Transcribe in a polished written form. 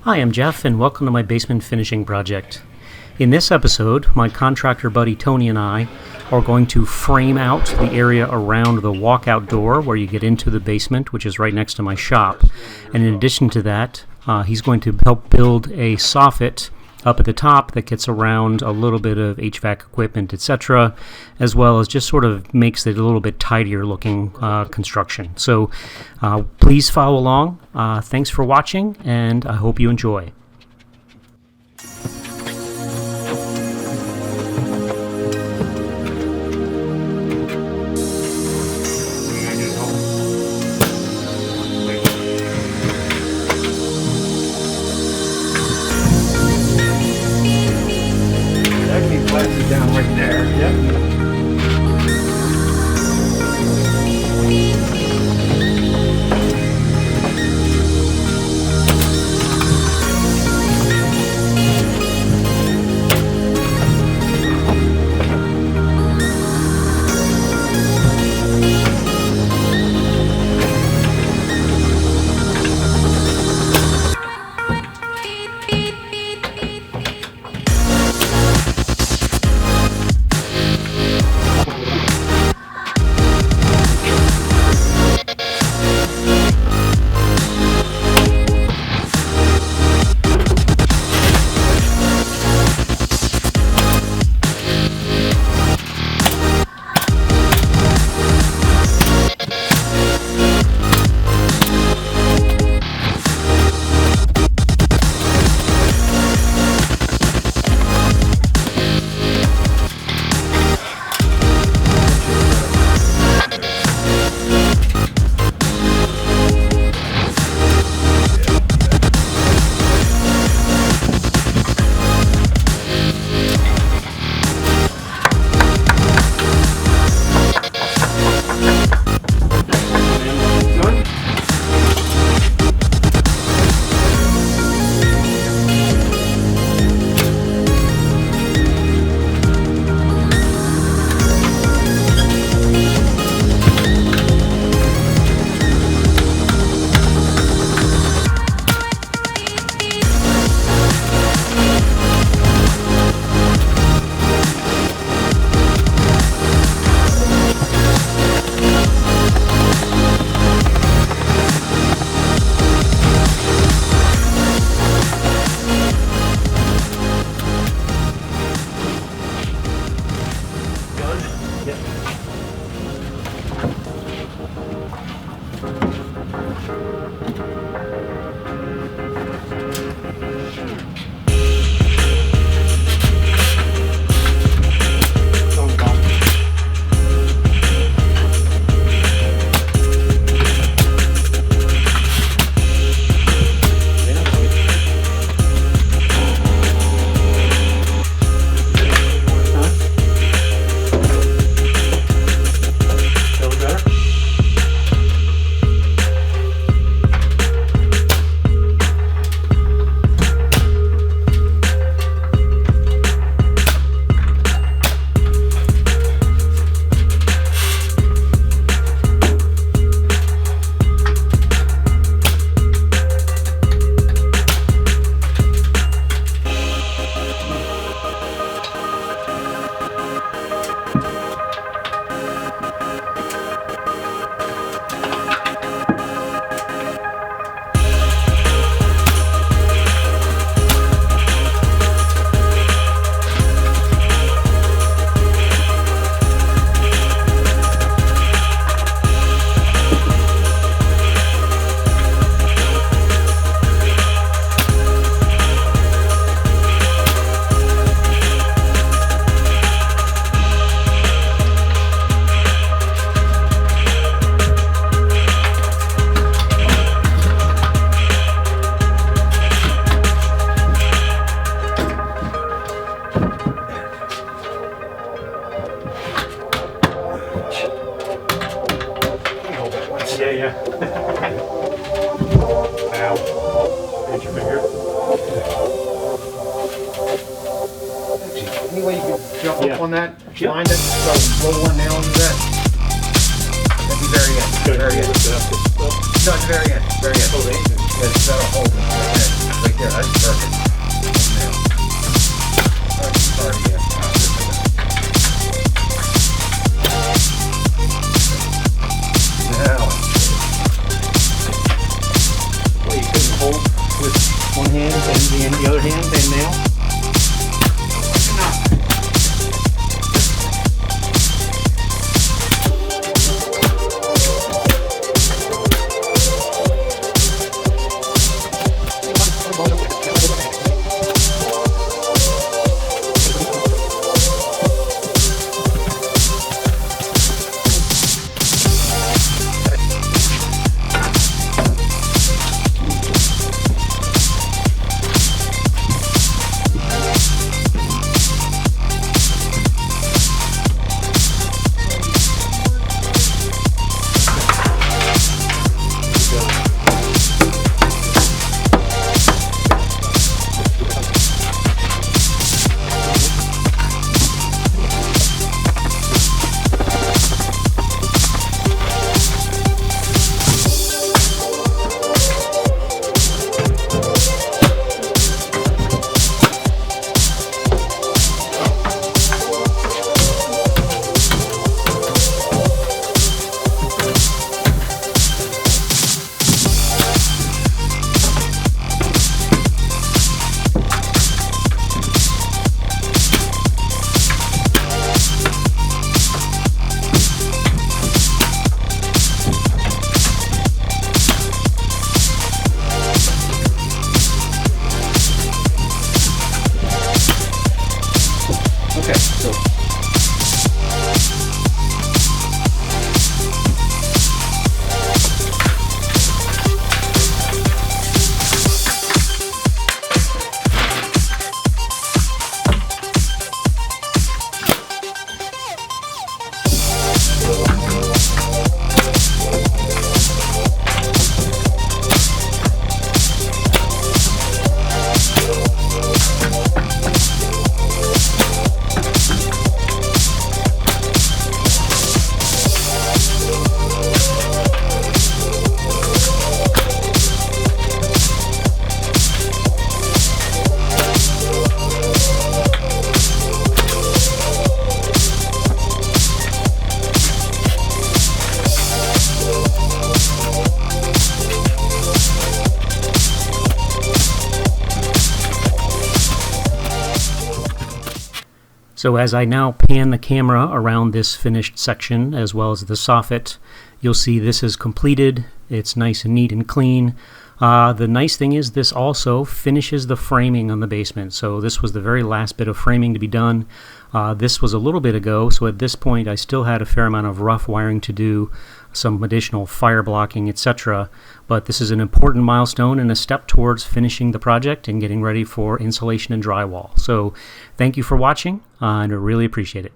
Hi, I'm Jeff, and welcome to my basement finishing project. In this episode, my contractor buddy Tony and I are going to frame out the area around the walkout door where you get into the basement, which is right next to my shop. And in addition to that, he's going to help build a soffit up at the top that gets around a little bit of HVAC equipment, etc., as well as just sort of makes it a little bit tidier looking construction. So please follow along. Thanks for watching, and I hope you enjoy. Down right there. Yep. Yeah. Ow. Hit your finger. Any way you could jump up on that, Yep. find it, so blow one nail into that? At the very end. Good. Very end. Good. No, at the very end. Very end. Oh, they- Yes, that'll hold it. Right there. Right Yeah, that's perfect. Start again. Now, Well, you couldn't hold with one hand and the other hand and nail? Okay, so So as I now pan the camera around this finished section as well as the soffit, you'll see this is completed. It's nice and neat and clean. The nice thing is this also finishes the framing on the basement. So this was the very last bit of framing to be done. This was a little bit ago, so at this point I still had a fair amount of rough wiring to do, some additional fire blocking, etc. But this is an important milestone and a step towards finishing the project and getting ready for insulation and drywall. So thank you for watching, and I really appreciate it.